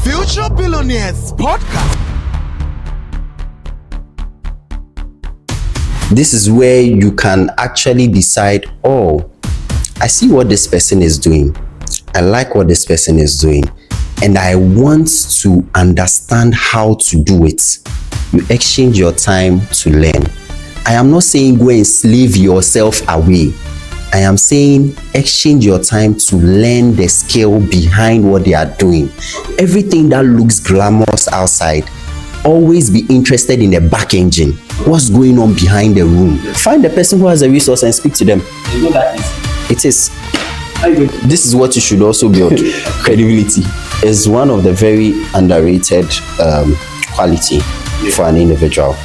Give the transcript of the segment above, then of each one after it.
Future Billionaires Podcast. This is where you can actually decide, oh, I see what this person is doing. I like what this person is doing. And I want to understand how to do it. You exchange your time to learn. I am not saying go and slave yourself away. I am saying exchange your time to learn the skill behind what they are doing. Everything that looks glamorous outside, always be interested in the back engine. What's going on behind the room? Find the person who has a resource and speak to them. It's not that easy. It is. This is what you should also build. Credibility is one of the very underrated quality for an individual.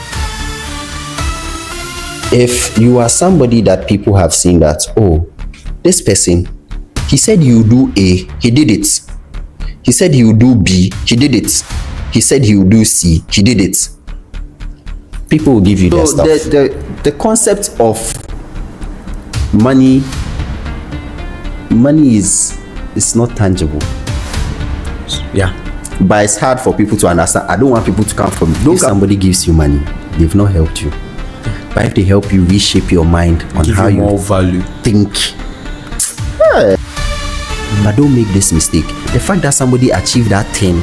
If you are somebody that people have seen that, oh, this person, he said you do A, he did it. He said he would do B, he did it. He said he would do C, he did it. People will give you their stuff. The concept of money is not tangible. Yeah. But it's hard for people to understand. I don't want people to come from if somebody gives you money, they've not helped you. But if they help you reshape your mind on Give how you you more value. think. But don't make this mistake. The fact that somebody achieved that 10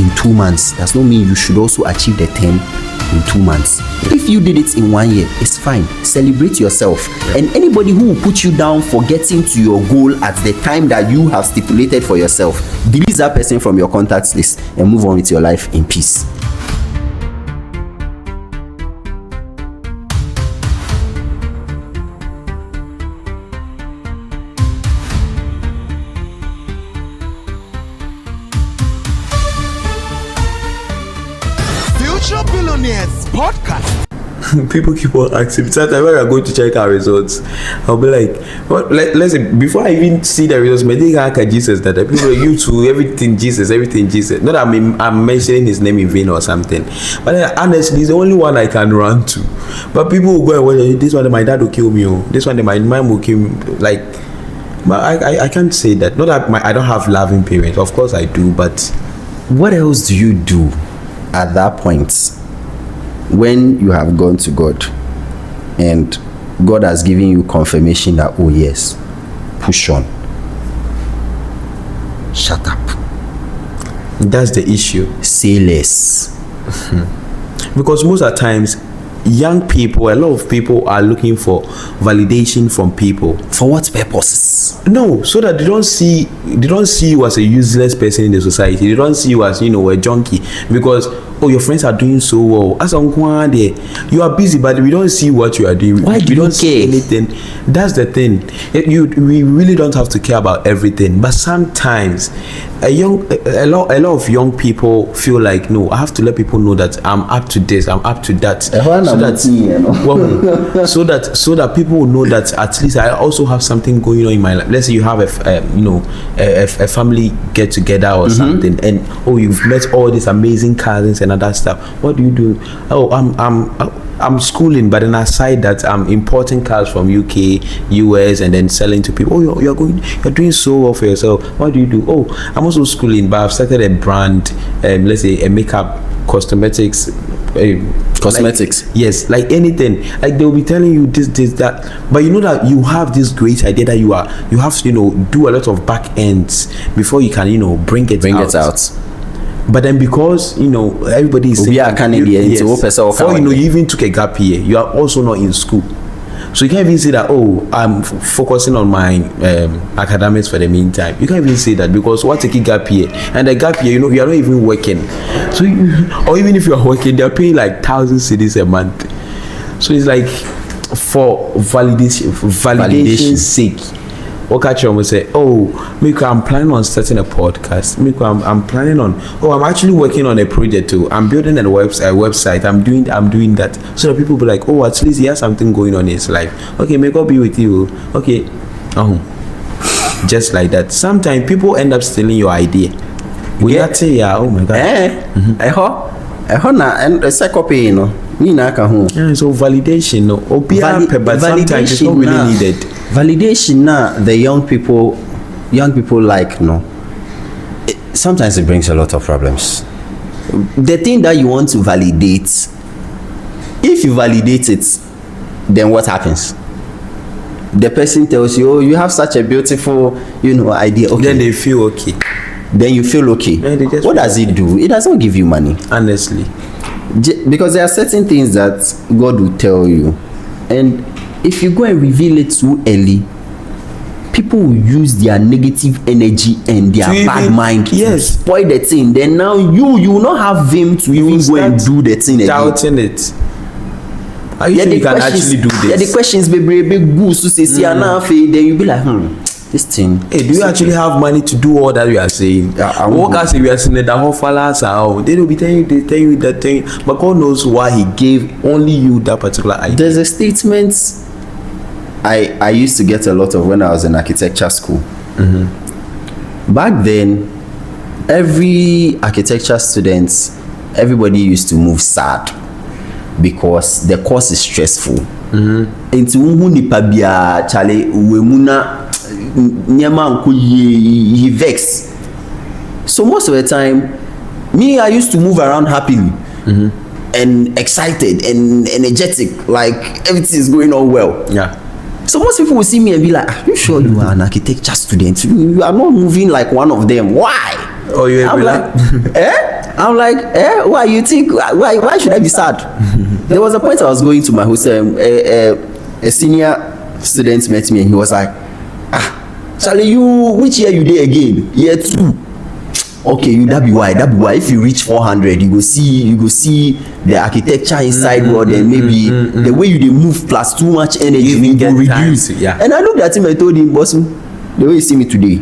in 2 months does not mean you should also achieve the 10 in 2 months. If you did it in 1 year, it's fine. Celebrate yourself. And anybody who will put you down for getting to your goal at the time that you have stipulated for yourself, delete that person from your contacts list and move on with your life in peace. Future Billionaires Podcast. People keep on asking me. Sometimes when we are going to check our results, I'll be like, "What? Let's say before I even see the results, maybe I can Jesus that people are you to everything Jesus. Not that I'm mentioning his name in vain or something, but honestly, he's the only one I can run to. But people will go and well, this one my dad will kill me. Oh, this one my mom will kill me. Like, but I can't say that. Not that I don't have loving parents. Of course I do, but What else do you do at that point when you have gone to God and God has given you confirmation that, oh yes, push on, shut up, that's the issue. say less? Because most of the times, young people, a lot of people are looking for validation from people. For what purposes? No, so that they don't see you as a useless person in the society. They don't see you as, a junkie. Because your friends are doing so well. As you are busy, but we don't see what you are doing. Why do we don't you see care? anything. That's the thing. We really don't have to care about everything. But sometimes a lot of young people feel like, no, I have to let people know that I'm up to this, I'm up to that. So that people will know that at least I also have something going on in my life. Let's say you have a family get together or something, and you've met all these amazing cousins and other stuff. What do you do? I'm schooling, but then aside that, I'm importing cars from UK, US, and then selling to people. You're doing so well for yourself. What do you do? I'm also schooling, but I've started a brand, let's say a makeup, cosmetics. Yes, like anything. Like they'll be telling you this, that, but you know that you have this great idea that you have to do a lot of back ends before you can bring it out. But then because everybody is saying you even took a gap year, you are also not in school, so you can't even say that I'm focusing on my academics for the meantime. You can't even say that because what taking gap year, and the gap year you are not even working, so or even if you are working, they are paying like 1,000 cedis a month. So it's like for validation's sake. Okachi say, Miko, I'm planning on starting a podcast. Miko, I'm planning on. I'm actually working on a project too. I'm building a website. I'm doing that, so that people be like, at least he has something going on in his life. Okay, may God be with you. Okay, just like that. Sometimes people end up stealing your idea. Oh my God. And a copy, so validation, but sometimes it's not really needed. Validation the young people like sometimes it brings a lot of problems. The thing that you want to validate, if you validate it, then what happens? The person tells you, oh, you have such a beautiful, idea. Okay. Then they feel okay. Then you feel okay. What does it do? It does not give you money. Honestly. Because there are certain things that God will tell you. And if you go and reveal it too early, people will use their negative energy and their bad mind to spoil the thing. Then now you will not have them to even go and do the thing again. Doubting it. Are you sure you can actually do this? Yeah, the questions be good. So say, then you'll be like, this thing. Hey, do you actually have money to do all that we are saying? What can say we are saying that whole falas are? They will be telling you that thing, but God knows why He gave only you that particular idea. There's a statement I used to get a lot of when I was in architecture school. Mm-hmm. Back then, every architecture student, everybody used to move sad because the course is stressful. Enti unhu nipa bia chale wemuna nyama nko ye vex. So most of the time, I used to move around happily and excited and energetic, like everything is going on well. Yeah. So most people will see me and be like, are you sure you are an architecture student? You are not moving like one of them. Why? Oh, I'm like, I'm like, why you think? Why should I be sad? There was a point I was going to my hostel. A senior student met me and he was like, Charlie, which year you did again? Year 2. Okay, that be why. If you reach 400, you go see the architecture inside world, and maybe the way you move plus too much energy will reduce. And I looked at him and told him, boss, the way you see me today,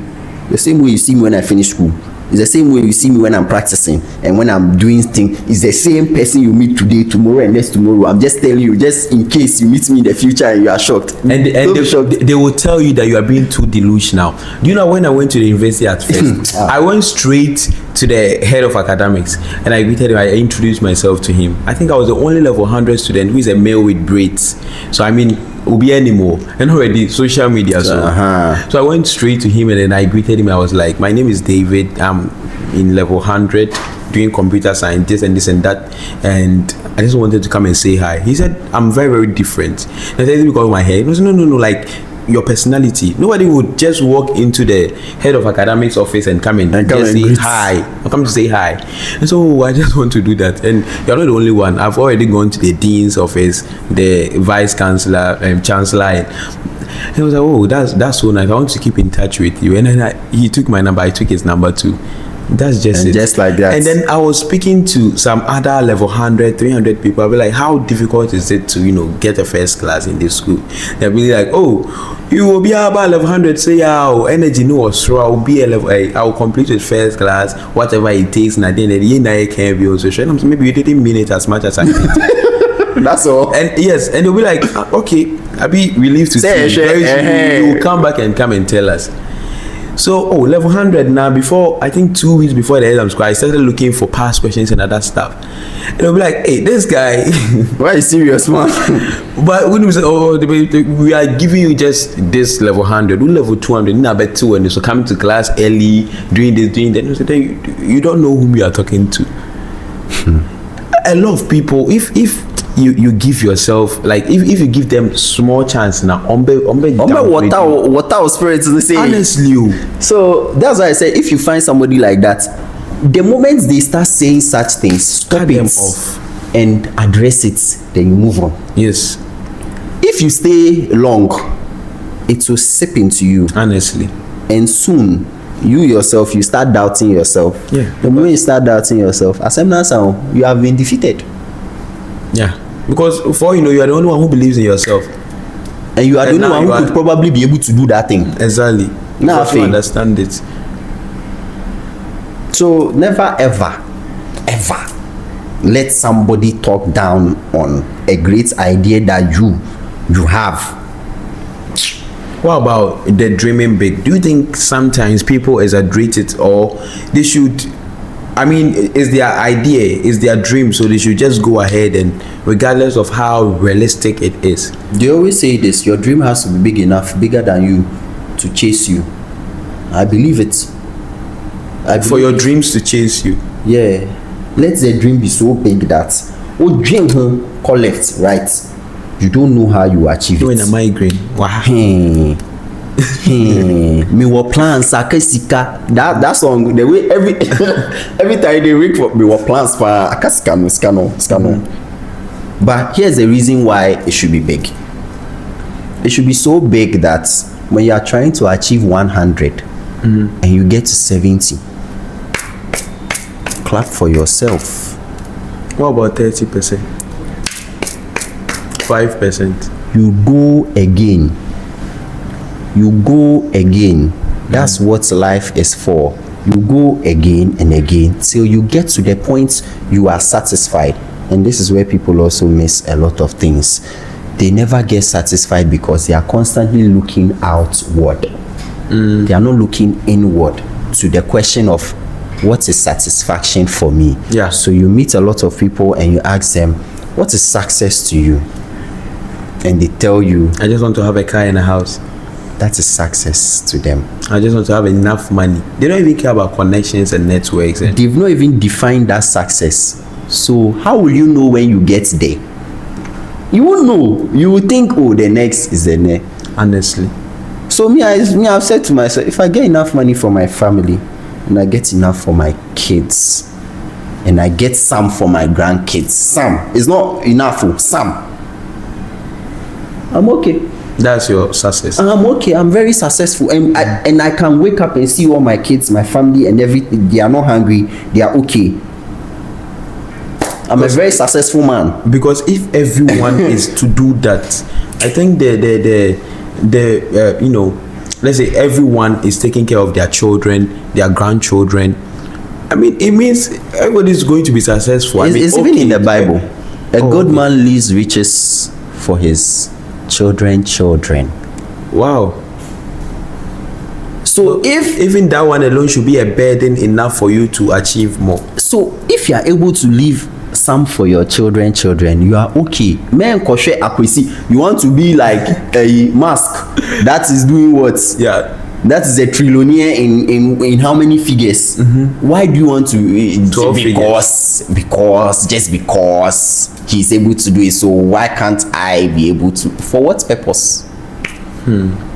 the same way you see me when I finish school. It's the same way you see me when I'm practicing and when I'm doing things. It's the same person you meet today, tomorrow, and next tomorrow. I'm just telling you, just in case you meet me in the future and you are shocked. And they will tell you that you are being too delusional. Do you know when I went to the university at first, I went straight to the head of academics and I greeted him. I introduced myself to him. I think I was the only level 100 student who is a male with braids. So I mean, Ubi anymore, and already social media. So I went straight to him and then I greeted him. I was like, my name is David. I'm in level 100 doing computer science, this and this and that, and I just wanted to come and say hi. He said, I'm very, very different. And I said, because of my hair. He said, no, like your personality. Nobody would just walk into the head of academics office and come and just say hi. Or come to say hi. And so I just want to do that. And you're not the only one. I've already gone to the dean's office, the vice chancellor, chancellor. And he was like, oh, that's so nice. I want to keep in touch with you. And then he took my number. I took his number too. That's just and it. Just like that. And then I was speaking to some other level 100, 300 people. I'll be like, how difficult is it to, get a first class in this school? They'll be like, oh, you will be about level 100. Say, energy no so I'll be a level 8. I'll complete with first class, whatever it takes. And at the end of the year, I can be also sure. Maybe you didn't mean it as much as I did. That's all. And yes, and they'll be like, okay, I'll be relieved to see you. You will come back and tell us. So, level 100 now, before, I think 2 weeks before the exam score, I started looking for past questions and other stuff. And they'll be like, hey, this guy. Why are you serious, man? But when we say, we are giving you just this level 100, we level 200, now bet 2, and so coming to class early, doing this, doing that. So then you don't know whom you are talking to. A lot of people, if you give yourself, like if you give them small chance now, water spirit to say honestly. So that's why I say, if you find somebody like that, the moment they start saying such things, stop them off and address it, then you move on. Yes. If you stay long, it will seep into you, honestly, and soon you yourself, you start doubting yourself. Yeah. The moment you start doubting yourself, acceptance, you have been defeated. Yeah. Because you are the only one who believes in yourself, and you are the only one who could probably be able to do that thing. Exactly. Now you understand it. So never ever let somebody talk down on a great idea that you have. What about the dreaming big? Do you think sometimes people exaggerate it, or they should? I mean, is their idea, is their dream, so they should just go ahead and regardless of how realistic it is. They always say this, your dream has to be big enough, bigger than you, to chase you. I believe it. for your dreams to chase you. Yeah, let the dream be so big that dream home collect, right? You don't know how you achieve Doing it. a migraine. Wow. Me were plans akasika. That song, the way every every time they read for me were plans for akasika no scano. But here's the reason why it should be big. It should be so big that when you are trying to achieve 100 and you get to 70, clap for yourself. What about 30%? 5%? You go again. You go again. That's what life is for. You go again and again till you get to the point you are satisfied. And this is where people also miss a lot of things. They never get satisfied because they are constantly looking outward. They are not looking inward to the question of what is satisfaction for me. Yeah. So you meet a lot of people and you ask them, what is success to you? And they tell you, I just want to have a car and a house. that is success to them. I just want to have enough money. They don't even care about connections and networks. They've not even defined that success. So how will you know when you get there? You won't know. You will think, oh, the next is the next. Honestly. So I've said to myself, if I get enough money for my family and I get enough for my kids and I get some for my grandkids, some, it's not enough for some, I'm okay. That's your success. I'm okay. I'm very successful, and I can wake up and see all my kids, my family, and everything. They are not hungry. They are okay. I'm a very successful man. Because if everyone is to do that, I think the you know, let's say everyone is taking care of their children, their grandchildren. I mean, it means everybody is going to be successful. It's okay, even in the Bible. A good okay. man leaves riches for his children. Wow. So if Even that one alone should be a burden enough for you to achieve more. so, if you are able to leave some for your children, you are okay. Men koshe akwesi. You want to be like a mask that is doing what? Yeah. That is a trillionaire in how many figures? Why do you want to? 12 because he's able to do it. So why can't I be able to? For what purpose?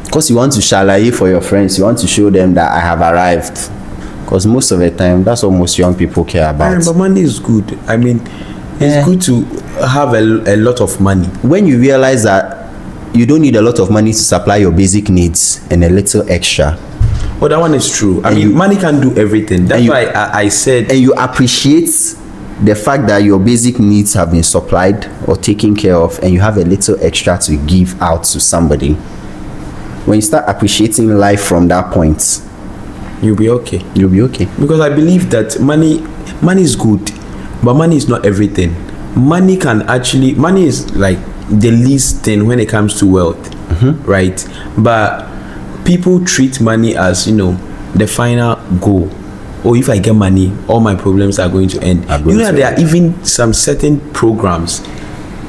Because you want to shalaye for your friends. You want to show them that I have arrived. Because most of the time, that's what most young people care about. But money is good. I mean, it's good to have a lot of money. When you realize that you don't need a lot of money to supply your basic needs and a little extra. Well, that one is true. I mean, money can do everything. That's why I said. And you appreciate the fact that your basic needs have been supplied or taken care of, and you have a little extra to give out to somebody. When you start appreciating life from that point, You'll be okay. you'll be okay. Because I believe that money is good, but money is not everything. Money is like the least thing when it comes to wealth, right? But people treat money as, you know, the final goal. Or if I get money, all my problems are going to end. You know, there are even some certain programs,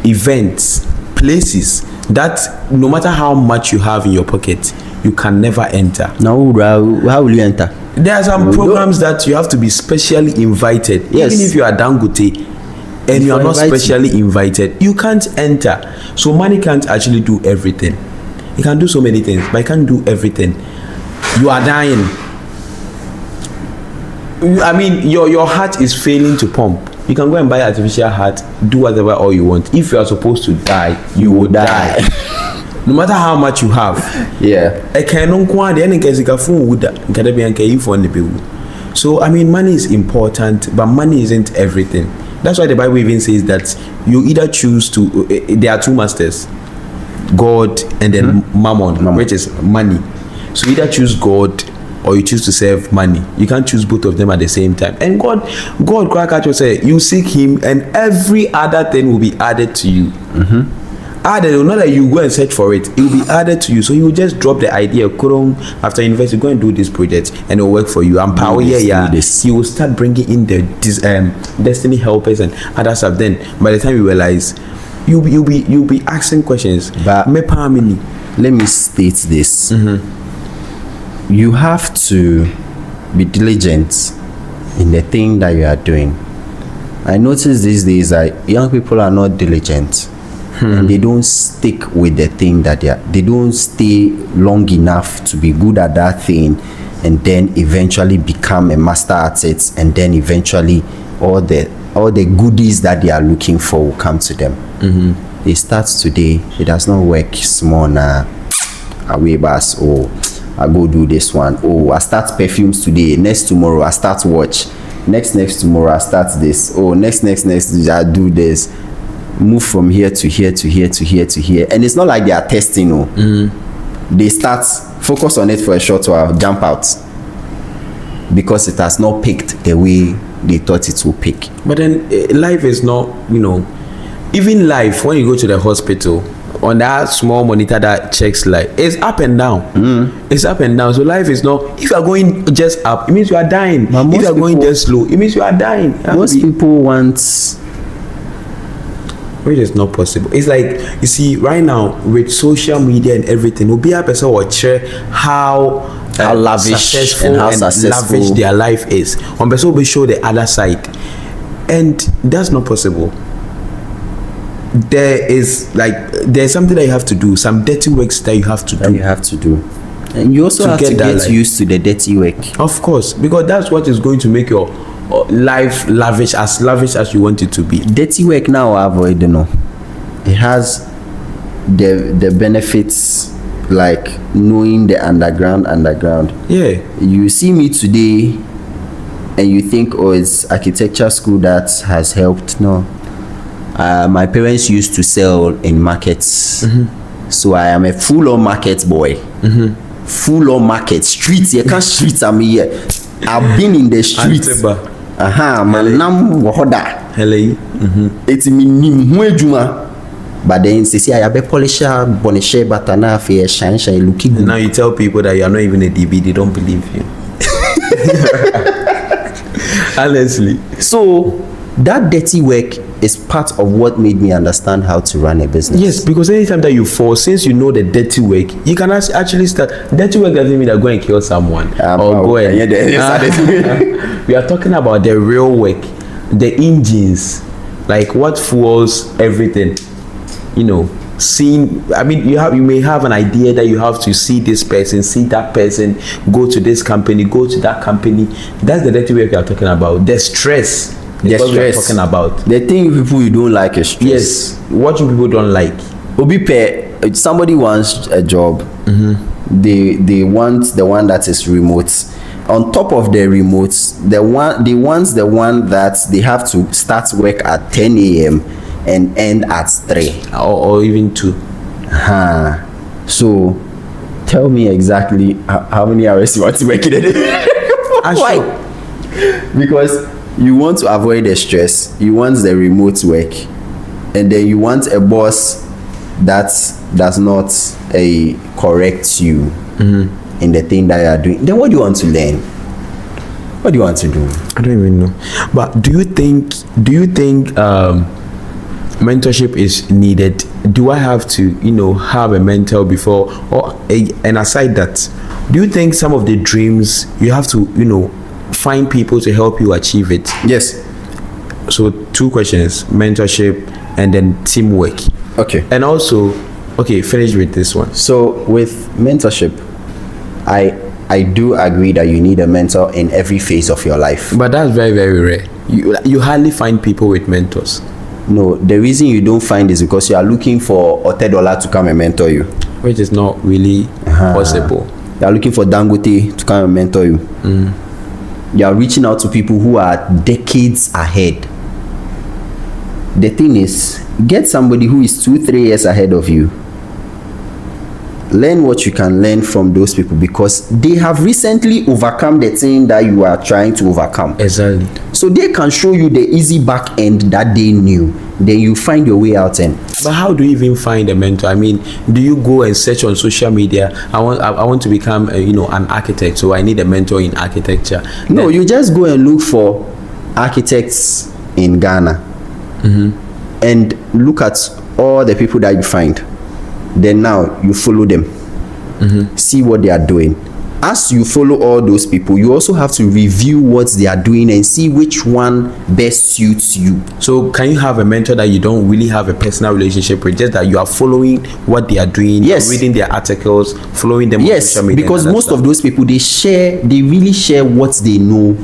events, places that no matter how much you have in your pocket, you can never enter. Now, how will you enter? There are some programs that you have to be specially invited. Yes. Even if you are Dangote and you are not specially invited, you can't enter. So money can't actually do everything. It can do so many things, but it can't do everything. You are dying. I mean, your heart is failing to pump. You can go and buy artificial heart, do whatever all you want. If you are supposed to die, you will die. No matter how much you have. Yeah. So I mean, money is important, but money isn't everything. That's why the Bible even says that you either choose to there are two masters, God and then mammon, which is money. So either choose God or you choose to serve money. You can't choose both of them at the same time. And God will say, you seek him and every other thing will be added to you. Added, not that you go and search for it, it will be added to you. So you will just drop the idea, after university, go and do this project and it will work for you. And power, you will start bringing in the destiny helpers and other stuff. Then by the time you realize, you'll be asking questions. But let me state this. You have to be diligent in the thing that you are doing. I notice these days that young people are not diligent. And they don't stick with the thing that they don't stay long enough to be good at that thing, and then eventually become a master at it, and then eventually all the goodies that they are looking for will come to them. They start today, it does not work small now. Away bus, oh, I go do this one. Oh, I start perfumes today, next tomorrow I start watch, next tomorrow I start this. Oh, next I do this. Move from here to here to here to here to here, and it's not like they are testing. They start, focus on it for a short while, jump out, because it has not picked the way they thought it will pick. But then life is not, even life, when you go to the hospital, on that small monitor that checks life, it's up and down. It's up and down. So life is not, if you are going just up, it means you are dying. If you are going just slow, it means you are dying. Most people want, which is not possible. It's like, you see, right now with social media and everything, will be a person will share how lavish successful and lavish their life is. One person will show the other side, and that's not possible. There's something that you have to do, some dirty works that you have to do. And you also have to get used to the dirty work. Of course, because that's what is going to make your life lavish as you want it to be. Dirty work now, avoid, it has the benefits, like knowing the underground. Yeah, you see me today and you think, oh, it's architecture school that has helped. No, my parents used to sell in markets, so I am a full-on market boy. Full-on market streets. You can't streets. I'm here. I've been in the streets. Manam wahoda. It's me but then say I be polisher bonishe batana fe shine looking good. Now you tell people that you are not even a DB, they don't believe you. Honestly. So that dirty work is part of what made me understand how to run a business. Yes, because anytime that you fall, since you know the dirty work, you can actually start. Dirty work doesn't mean that go and kill someone or go and. We are talking about the real work, the engines, like what fuels everything. Seeing. I mean, you may have an idea that you have to see this person, see that person, go to this company, go to that company. That's the dirty work we are talking about. The stress. The stress. We are talking about. The thing people you don't like is stress. Yes. What you people don't like. Somebody wants a job. They want the one that is remote. On top of the remote, they want the one that they have to start work at 10 a.m. and end at 3 or even 2. So tell me exactly how many hours you want to work in a day. Why? Because you want to avoid the stress, you want the remote work, and then you want a boss that does not correct you in the thing that you are doing. Then what do you want to learn? What do you want to do? I don't even know. But do you think mentorship is needed? Do I have to have a mentor before, and aside that, do you think some of the dreams you have to find people to help you achieve it? Yes. So 2 questions: mentorship and then teamwork. Okay. And also, finish with this one. So with mentorship, I do agree that you need a mentor in every phase of your life. But that's very, very rare. You hardly find people with mentors. No, the reason you don't find is because you are looking for $30 to come and mentor you, which is not really possible. You are looking for Dangote to come and mentor you. You are reaching out to people who are decades ahead. The thing is, get somebody who is 2-3 years ahead of you. Learn what you can learn from those people, because they have recently overcome the thing that you are trying to overcome. Exactly. So they can show you the easy back end that they knew. Then you find your way out. But how do you even find a mentor? I mean, do you go and search on social media? I want to become an architect, so I need a mentor in architecture. No, you just go and look for architects in Ghana, and look at all the people that you find. Then now you follow them, see what they are doing, as you follow all those people, you also have to review what they are doing and see which one best suits you. So can you have a mentor that you don't really have a personal relationship with, just that you are following what they are doing, yes, reading their articles, following them yes, on social media? because most of those people, they really share what they know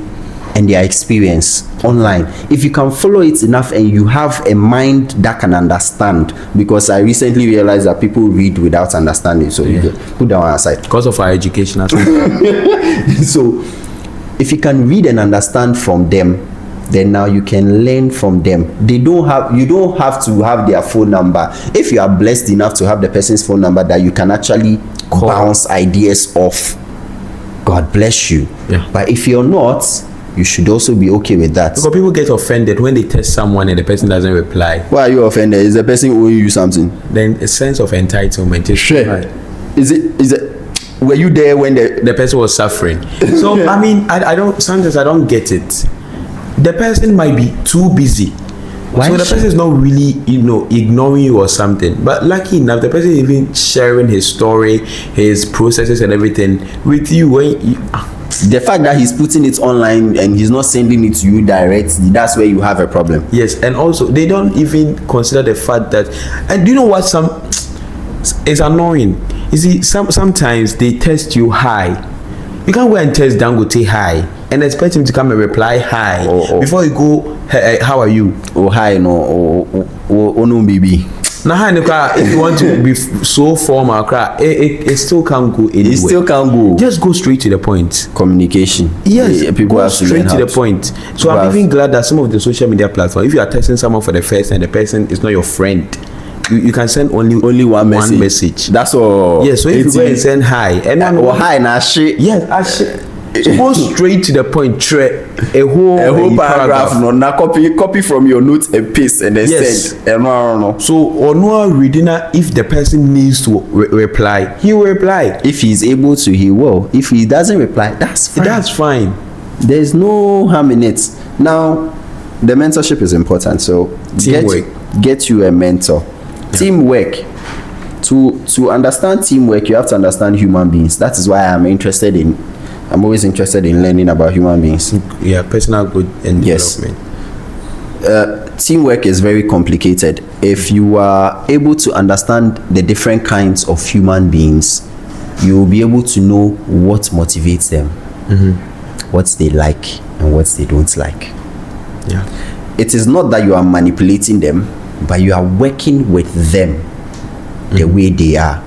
and their experience online. If you can follow it enough and you have a mind that can understand, because I recently realized that people read without understanding, so you put that one aside because of our education. So if you can read and understand from them, then now you can learn from them. You don't have to have their phone number. If you are blessed enough to have the person's phone number that you can actually bounce ideas off, God bless you. But if you're not, you should also be okay with that. Because people get offended when they text someone and the person doesn't reply. Why are you offended? Is the person owing you something? Then a sense of entitlement is right. Is it were you there when the person was suffering? So I mean, I don't get it. The person might be too busy. So the person is not really, ignoring you or something. But lucky enough, the person is even sharing his story, his processes and everything with you. The fact that he's putting it online and he's not sending it to you directly, that's where you have a problem. Yes, and also they don't even consider the fact that, and do you know what it's annoying? You see, sometimes they test you hi. You can't go and test Dangote hi and expect him to come and reply hi before you go, hey, how are you? Oh hi, no, no baby. Now, if you want to be so formal, it still can't go anywhere. It still can't go. Just go straight to the point. Communication. Yes, people go have straight to the point. So I'm even glad that some of the social media platforms, if you are texting someone for the first and the person is not your friend, you can send only one message. That's all. Yes, so if you go and send hi and hi na shit. Yes, go straight to the point. A whole paragraph. No, now copy from your notes and paste and then send. No. So reading, if the person needs to reply, he will reply. If he's able to, he will. If he doesn't reply, that's fine. There's no harm in it. Now, the mentorship is important. So teamwork. Get you a mentor. Teamwork. To understand teamwork, you have to understand human beings. That is why I'm always interested in learning about human beings. Yeah, personal growth and development. Teamwork is very complicated. If you are able to understand the different kinds of human beings, you will be able to know what motivates them, what they like and what they don't like. Yeah. It is not that you are manipulating them, but you are working with them the way they are.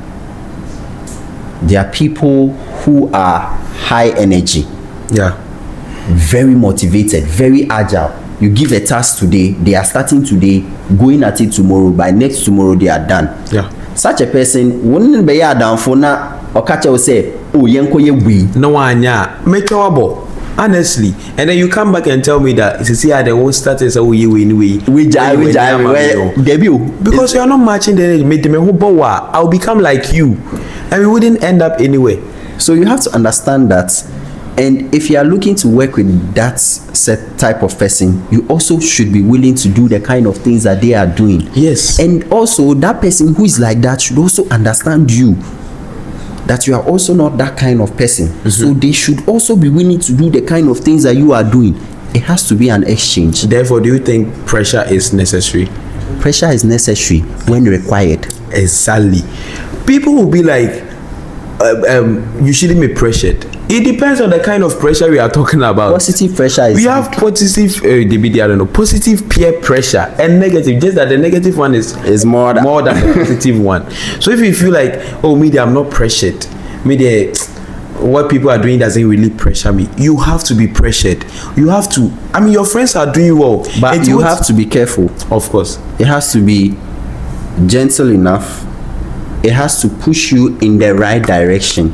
There are people who are high energy, very motivated, very agile. You give a task today, they are starting today, going at it tomorrow. By next tomorrow, they are done. Such a person wouldn't be down for now. Or catch will say, "Oh, yanko ye we." No one, honestly, and then you come back and tell me that they won't start as we debut because you are not matching the energy. I'll become like you, and we wouldn't end up anywhere. So you have to understand that, and if you are looking to work with that set type of person, you also should be willing to do the kind of things that they are doing. Yes. And also that person who is like that should also understand you, that you are also not that kind of person. So they should also be willing to do the kind of things that you are doing. It has to be an exchange. Therefore, do you think pressure is necessary? Pressure is necessary when required. Exactly. People will be like, you shouldn't be pressured. It depends on the kind of pressure we are talking about. Positive pressure is... We have positive, positive peer pressure and negative. Just that the negative one is more than the positive one. So if you feel like, oh, I'm not pressured. What people are doing doesn't really pressure me. You have to be pressured. You have to. Your friends are doing well, but you have to be careful. Of course, it has to be gentle enough. It has to push you in the right direction,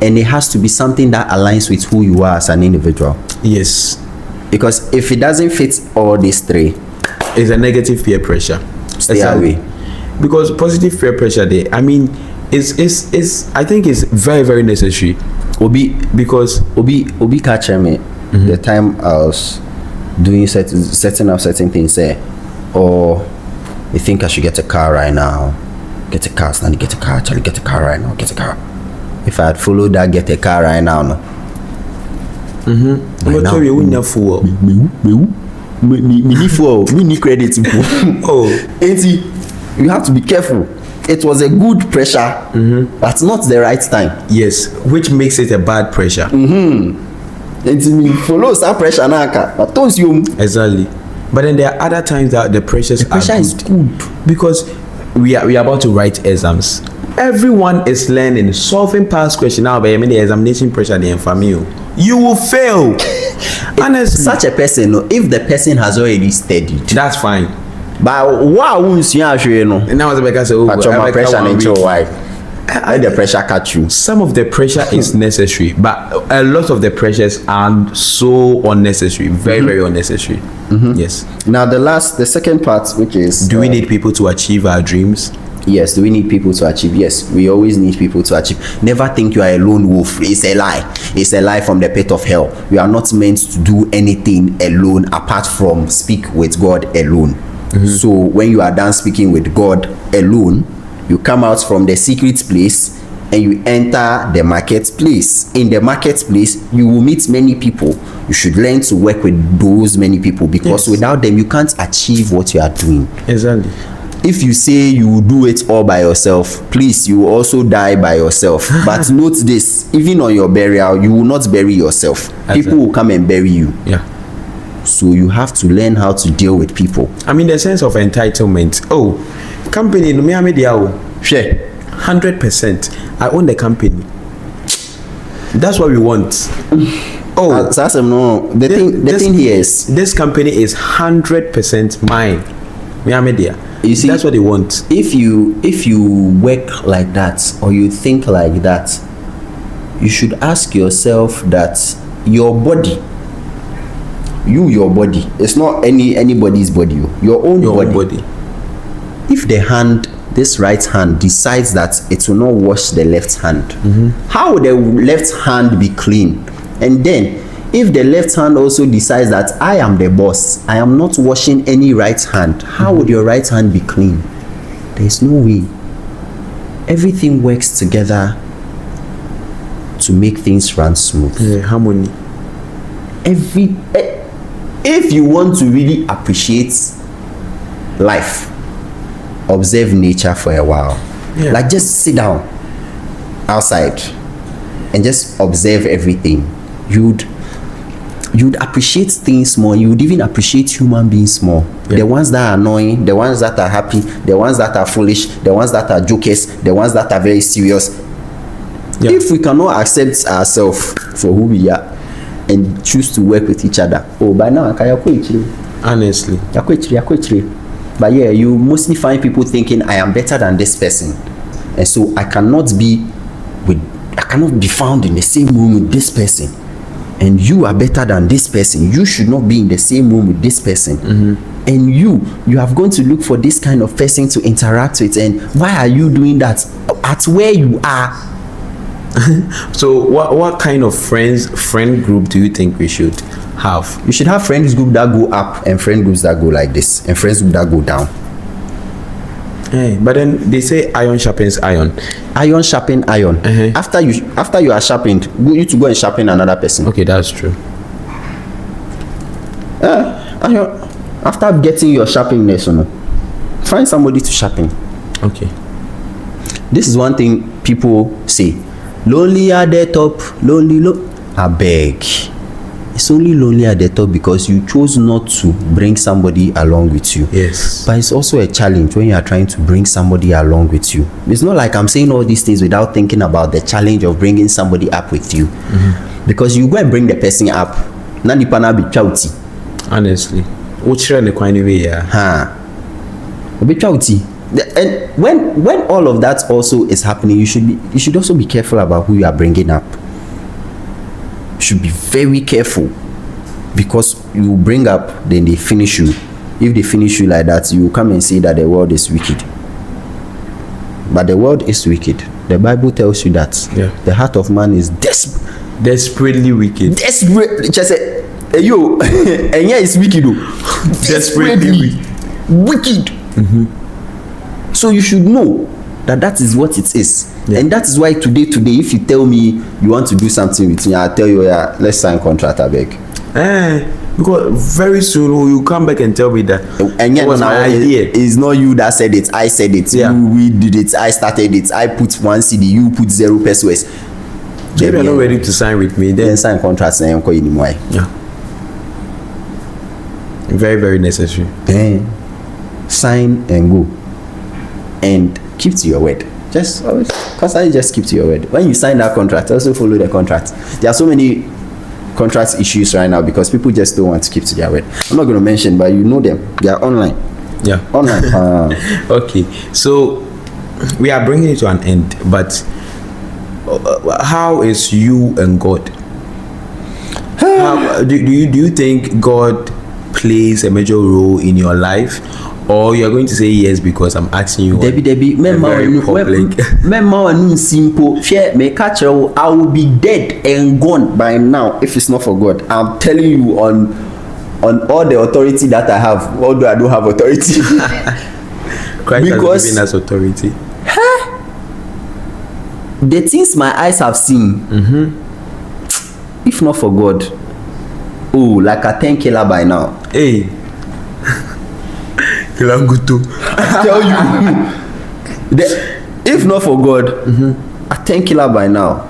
and it has to be something that aligns with who you are as an individual. Yes, because if it doesn't fit all these three, it's a negative peer pressure. Stay away. Because positive peer pressure, is I think it's very, very necessary. Obi catch me the time I was doing setting up certain things there, or you think I should get a car right now. Get a car, Stanley, get a car, Charlie, get a car right now, get a car. if I had followed that get a car right now, no. But now- tell you wouldn't have fool. Me need for me need credit. Oh. Auntie, you have to be careful. It was a good pressure, but not the right time. Yes, which makes it a bad pressure. Auntie, me follow some pressure now. I told you. Exactly. But then there are other times that the pressure is good. because we are about to write exams. Everyone is learning, solving past question now, but I mean the examination pressure the infamy. You will fail. Honestly, Such a person, no, if the person has already studied, that's fine. but what won't you know? And now because oh, But your pressure and your wife. Let the pressure catch you. some of the pressure is necessary, but a lot of the pressures are so unnecessary, very very unnecessary. Yes. Now the second part, which is Do we need people to achieve our dreams? Yes, do we need people to achieve? Yes, we always need people to achieve. Never think you are a lone wolf. It's a lie. It's a lie from the pit of hell. We are not meant to do anything alone apart from speak with God alone. So when you are done speaking with God alone, you come out from the secret place and you enter the marketplace. In the marketplace, you will meet many people. You should learn to work with those many people because Yes. without them, you can't achieve what you are doing. Exactly. If you say you will do it all by yourself, please, you will also die by yourself. But note this, even on your burial, you will not bury yourself. People will come and bury you. Yeah. So you have to learn how to deal with people. I mean the sense of entitlement. Oh, company no me media Share. 100%. I own the company. That's what we want. Oh, So that's no. The thing here is, this company is 100% mine. Me media. You see, that's what they want. if you work like that or you think like that, you should ask yourself that your body, your body, it's not anybody's body, your own body. If the hand, this right hand, decides that it will not wash the left hand, how will the left hand be clean? And then if the left hand also decides that I am the boss, I am not washing any right hand, how would your right hand be clean? There is no way. Everything works together to make things run smooth. Harmony. If you want to really appreciate life, observe nature for a while. Yeah. Like just sit down outside and just observe everything. You'd appreciate things more. You would even appreciate human beings more. Yeah. The ones that are annoying, the ones that are happy, the ones that are foolish, the ones that are jokers, the ones that are very serious. Yeah. If we cannot accept ourselves for who we are and choose to work with each other, by now Honestly. but yeah, you mostly find people thinking I am better than this person, and so I cannot be found in the same room with this person, and you are better than this person. You should not be in the same room with this person. And you have gone to look for this kind of person to interact with, and why are you doing that at where you are? So what kind of friend group do you think we should have? You should have friends group that go up and friend groups that go like this, and friends group that go down. Hey, but then they say iron sharpens iron. Iron sharpen iron. After you are sharpened, you to go and sharpen another person. Okay, that's true. After getting your sharpness, find somebody to sharpen. Okay. This is one thing people say. Lonely at the top, I beg. It's only lonely at the top because you chose not to bring somebody along with you. Yes. But it's also a challenge when you are trying to bring somebody along with you. It's not like I'm saying all these things without thinking about the challenge of bringing somebody up with you. Because you go and bring the person up, nani pana be chauti. Honestly. And when all of that also is happening, you should also be careful about who you are bringing up. You should be very careful, because you bring up, then they finish you. If they finish you like that, you come and say that the world is wicked. But the world is wicked. The Bible tells you that the heart of man is desperately wicked. Desperately, just say, hey, yo, and yeah, it's wicked. Desperately wicked. So you should know that is what it is. Yeah. And that is why today, if you tell me you want to do something with me, I'll tell you, yeah, let's sign contract, I beg. Because very soon you come back and tell me that And yet was now my idea. it's not you that said it, I said it. Yeah. We did it, I started it, I put 1 CD, you put 0 pesos. If you're not ready to sign with me, then Then sign contracts and call anymore. yeah, very, very necessary. Then sign and go. And keep to your word. Just always constantly just keep to your word. When you sign that contract, also follow the contract. There are so many contract issues right now because people just don't want to keep to their word. I'm not going to mention, but you know them. They are online. Yeah. Online. Okay, so we are bringing it to an end, but how is you and God? Do you think God plays a major role in your life, or you are going to say yes because I'm asking you? Debbie, simple. Me catch I will be dead and gone by now if it's not for God. I'm telling you on all the authority that I have, although I don't have authority. Christ has given us authority. The things my eyes have seen, if not for God, like a 10 killer by now. Hey, Kilangutu. I tell you, if not for God, a 10 killer by now.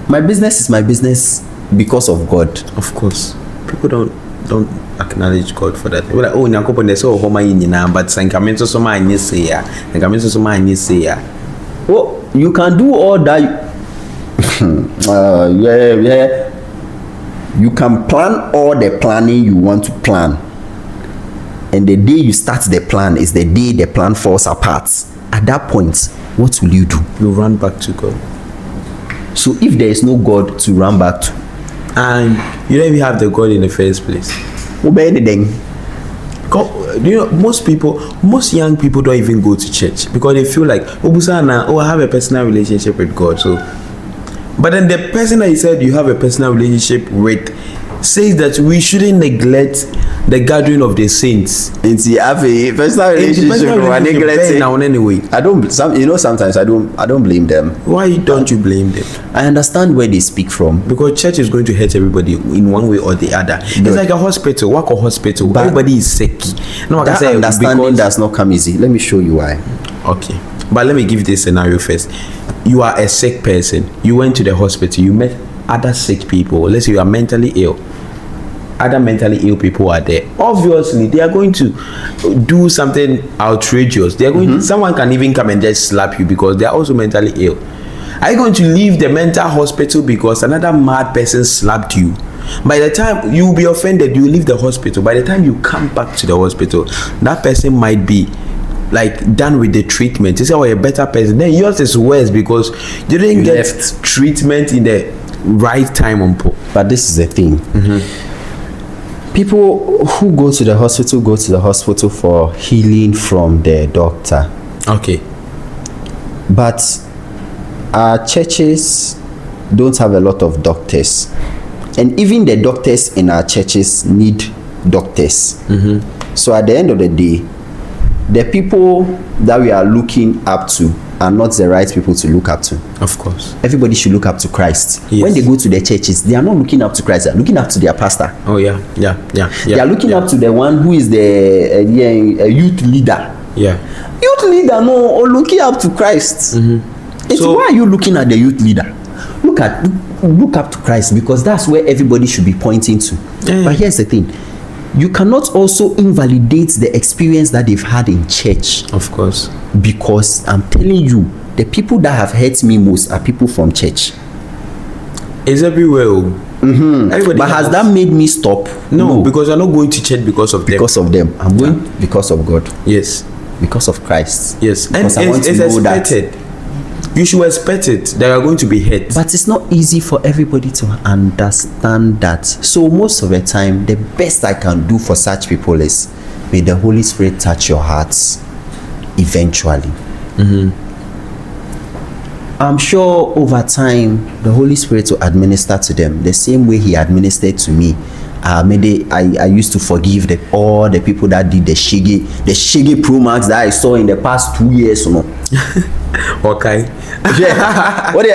My business is my business because of God. Of course, people don't acknowledge God for that. We're like, oh, nyankopon they say oh homa yina, but sankamento so ma any say ya. Sankamento so ma any say ya. Oh, you can do all that. Yeah. You can plan all the planning you want to plan. And the day you start the plan is the day the plan falls apart. At that point, what will you do? You run back to God. So if there is no God to run back to, and you don't even have the God in the first place. what about anything? God, you know, most young people don't even go to church because they feel like, oh, I have a personal relationship with God. So, but then the person that you said you have a personal relationship with says that we shouldn't neglect the gathering of the saints. It's the have a personal relationship now anyway. Sometimes I don't blame them. Why don't you blame them? I understand where they speak from. Because church is going to hurt everybody in one way or the other. It's like a hospital. Work a hospital. But everybody is sick. No, that understanding does not come easy. Let me show you why. Okay. But let me give you this scenario first. You are a sick person. You went to the hospital. You met other sick people. Let's say you are mentally ill. Other mentally ill people are there. Obviously, they are going to do something outrageous. They are going to, someone can even come and just slap you because they are also mentally ill. Are you going to leave the mental hospital because another mad person slapped you? By the time you will be offended, you leave the hospital. By the time you come back to the hospital, that person might be like done with the treatment. You say, oh, a better person. Then yours is worse because you didn't get treatment in the right time on po. But this is the thing. People who go to the hospital for healing from the doctor. Okay. But our churches don't have a lot of doctors. And even the doctors in our churches need doctors. So at the end of the day, the people that we are looking up to are not the right people to look up to. Of course. Everybody should look up to Christ. Yes. When they go to their churches, they are not looking up to Christ. They are looking up to their pastor. Oh, yeah. They are looking up to the one who is the youth leader. Yeah. Youth leader, no, or looking up to Christ. So why are you looking at the youth leader? Look up to Christ, because that's where everybody should be pointing to. But here's the thing. You cannot also invalidate the experience that they've had in church. Of course. Because I'm telling you, the people that have hurt me most are people from church. It's everywhere. But has that made me stop? No, because you're not going to church because of them. Because of them. I'm going because of God. Yes. Because of Christ. Yes. Because and I want to know expected. You should expect it that you are going to be hurt. But it's not easy for everybody to understand that. So most of the time, the best I can do for such people is, may the Holy Spirit touch your hearts eventually. I'm sure over time, the Holy Spirit will administer to them the same way He administered to me maybe I used to forgive all the people that did the Shiggy Pro Max that I saw in the past 2 years, you know. Okay. Yeah. What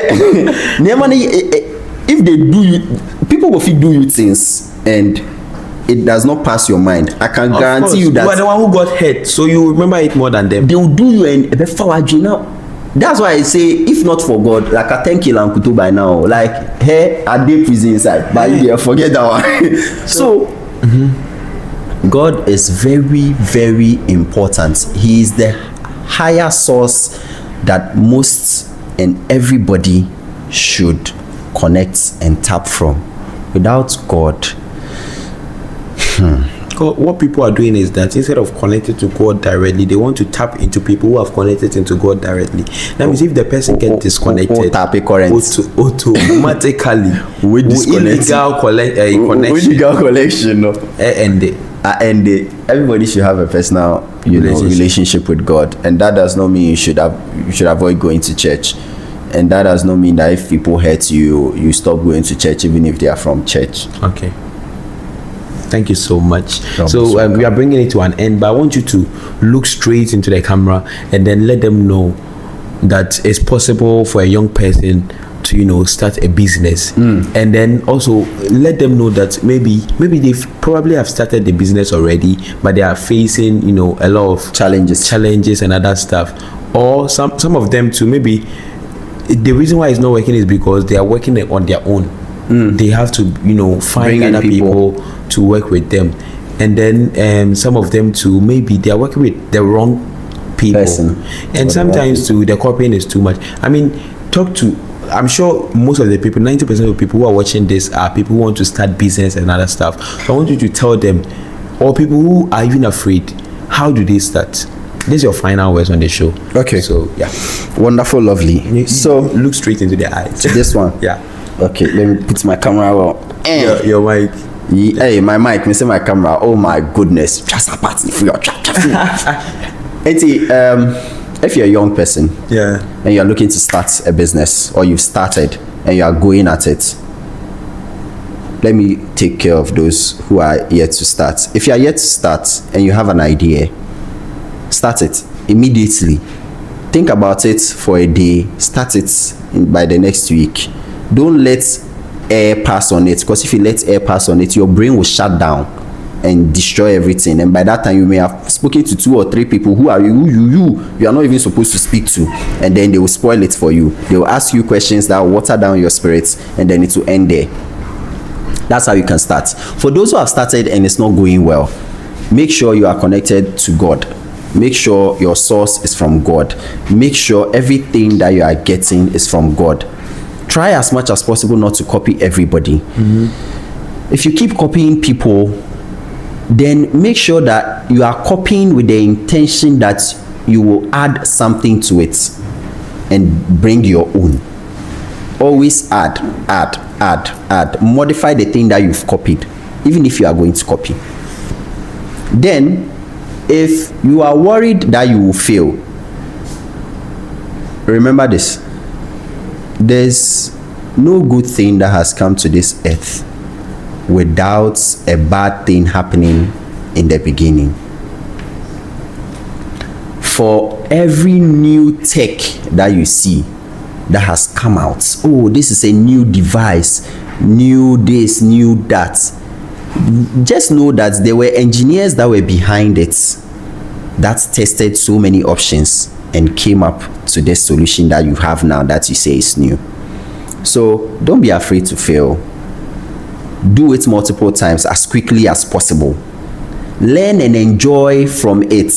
if they do you, people will do you things and it does not pass your mind. I can guarantee you that you are the one who got hurt, so you remember it more than them. They will do you and now. That's why I say, if not for God, like I thank you and Kutu by now, like hey, I did prison inside, but you forget that one. So God is very, very important. He is the higher source that most and everybody should connect and tap from. Without God, what people are doing is that instead of connecting to God directly, they want to tap into people who have connected into God directly. That means if the person gets disconnected, automatically with illegal connection, and everybody should have a personal relationship with God, and that does not mean you should avoid going to church, and that does not mean that if people hurt you stop going to church even if they are from church. Okay. Thank you so much. So we are bringing it to an end, but I want you to look straight into the camera and then let them know that it's possible for a young person to start a business, and then also let them know that maybe they probably have started the business already, but they are facing a lot of challenges and other stuff, or some of them too. Maybe the reason why it's not working is because they are working on their own. They have to find other people to work with them, and then some of them too, maybe they are working with the wrong people and sometimes too the copying is too much. I mean, I'm sure most of the people, 90% of the people who are watching this are people who want to start business and other stuff. So I want you to tell them, or people who are even afraid, how do they start? This is your final words on the show. Okay. So yeah, wonderful, lovely. So look straight into their eyes. This one. Yeah. Okay, let me put my camera on. Your mic. Hey, my mic. Me say my camera. Oh my goodness. Just a party for your chat. If you're a young person, and you're looking to start a business, or you've started and you are going at it, let me take care of those who are yet to start. If you are yet to start and you have an idea, start it immediately. Think about it for a day. Start it by the next week. Don't let air pass on it, because if you let air pass on it, your brain will shut down and destroy everything, and by that time you may have spoken to 2 or 3 people who are you are not even supposed to speak to, and then they will spoil it for you. They will ask you questions that will water down your spirits, and then it will end there. That's how you can start. For those who have started and it's not going well, make sure you are connected to God. Make sure your source is from God. Make sure everything that you are getting is from God. Try as much as possible not to copy everybody. If you keep copying people, then make sure that you are copying with the intention that you will add something to it and bring your own. Always add. Modify the thing that you've copied, even if you are going to copy. Then, if you are worried that you will fail, remember this: there's no good thing that has come to this earth without a bad thing happening in the beginning. For every new tech that you see that has come out, oh, this is a new device, new this, new that, just know that there were engineers that were behind it that tested so many options and came up to this solution that you have now that you say is new. So don't be afraid to fail. Do it multiple times as quickly as possible. Learn and enjoy from it.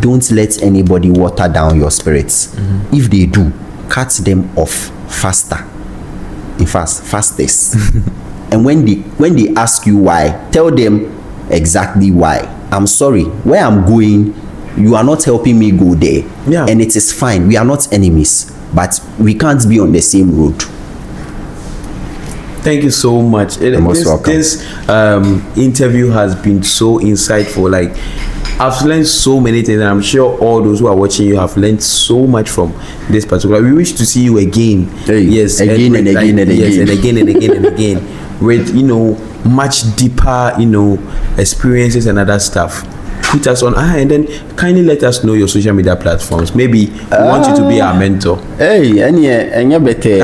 Don't let anybody water down your spirits. If they do, cut them off faster. In fact, fastest. And when they ask you why, tell them exactly why. I'm sorry, where I'm going, you are not helping me go there. Yeah. And it is fine. We are not enemies, but we can't be on the same road. Thank you so much. This interview has been so insightful. Like, I've learned so many things, and I'm sure all those who are watching you have learned so much from this particular. We wish to see you again. Yes, again and again. Yes, and again and again and again. With much deeper, experiences and other stuff. Put us on and then kindly let us know your social media platforms. Maybe we want you to be our mentor. Hey, okay.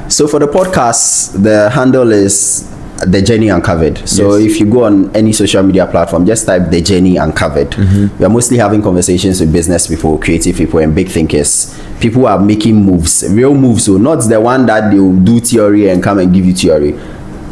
So for the podcast, the handle is The Journey Uncovered. So if you go on any social media platform, just type The Journey Uncovered. We are mostly having conversations with business people, creative people, and big thinkers. People who are making moves, real moves. So not the one that they will do theory and come and give you theory.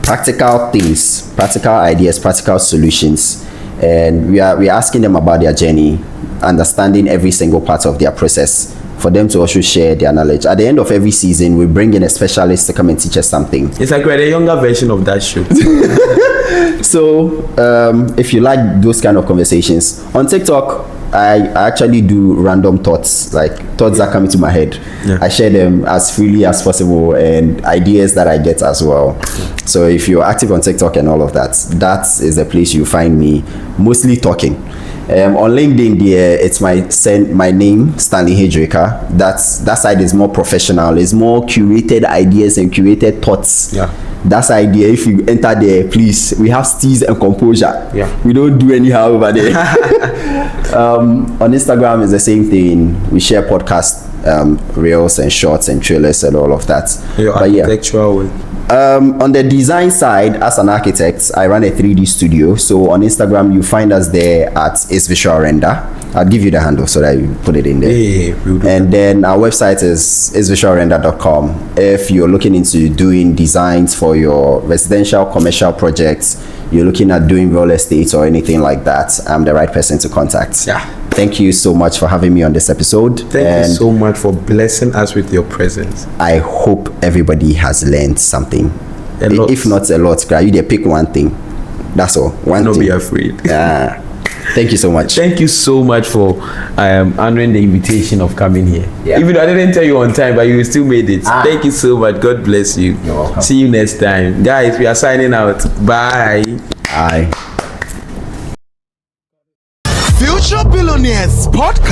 Practical things, practical ideas, practical solutions. And we are asking them about their journey, understanding every single part of their process, for them to also share their knowledge. At the end of every season, we bring in a specialist to come and teach us something. It's like we're the younger version of that show. So if you like those kind of conversations, on TikTok, I actually do random thoughts, like thoughts that come into my head. I share them as freely as possible, and ideas that I get as well. So if you're active on TikTok and all of that, that is the place you find me, mostly talking. On LinkedIn, it's my name, Stanley Hedrika. That side is more professional. It's more curated ideas and curated thoughts. That's idea. If you enter there, please, we have steez and composure. We don't do anyhow over there. On Instagram is the same thing. We share podcast reels and shorts and trailers and all of that. Your architectural way. On the design side, as an architect, I run a 3D studio. So on Instagram, you find us there at Is Visual Render. I'll give you the handle so that you put it in there. And then our website is isvisualrender.com. If you're looking into doing designs for your residential, commercial projects, you're looking at doing real estate or anything like that, I'm the right person to contact. Thank you so much for having me on this episode. Thank you so much for blessing us with your presence. I hope everybody has learned something. If not a lot, you dey pick one thing. That's all. One thing. Don't be afraid. Thank you so much. Thank you so much for honoring the invitation of coming here. Even though I didn't tell you on time, but you still made it. Thank you so much. God bless you. You're welcome. See you next time. Guys, we are signing out. Bye. Bye. Future Billionaires Podcast.